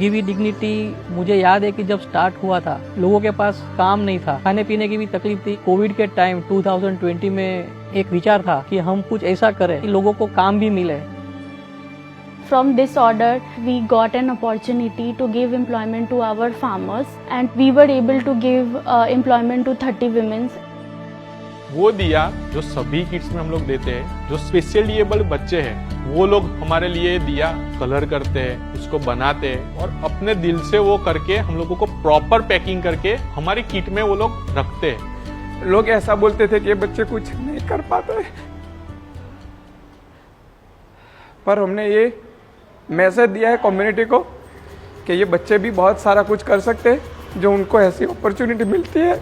Give it dignity मुझे याद है कि जब स्टार्ट हुआ था लोगों के पास काम नहीं था, खाने पीने की भी तकलीफ थी। कोविड के टाइम 2020 में एक विचार था कि हम कुछ ऐसा करें कि लोगों को काम भी मिले। From this order, we got an opportunity to give employment to our farmers, and we were able to give employment to 30 women. वो दिया जो सभी किड्स में हम लोग देते हैं, जो स्पेशली एबल्ड बच्चे हैं वो लोग हमारे लिए दिया कलर करते हैं, उसको बनाते हैं और अपने दिल से वो करके हम लोगों को प्रॉपर पैकिंग करके हमारी किट में वो लोग रखते हैं। लोग ऐसा बोलते थे कि ये बच्चे कुछ नहीं कर पाते, पर हमने ये मैसेज दिया है कम्युनिटी को कि ये बच्चे भी बहुत सारा कुछ कर सकते हैं जो उनको ऐसी अपॉर्चुनिटी मिलती है।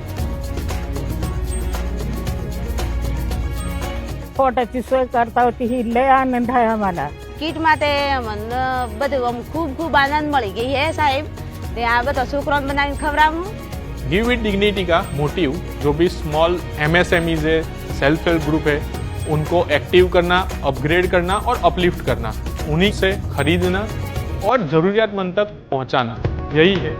पोटाची सोय करता होती ही लय आनंद आहे आम्हाला। કીટ માટે મને બધું ખૂબ આનંદ મળી ગઈ है साहेब। તે આ બધા છોકરાઓને બનાવીને ખવડાવવું। गिव इट डिग्निटी का मोटिव जो भी स्मॉल MSMEs है, सेल्फ हेल्प ग्रुप है, उनको एक्टिव करना, अपग्रेड करना और अपलिफ्ट करना, उन्हीं से खरीदना और जरूरियातमंद तक पहुंचाना, यही है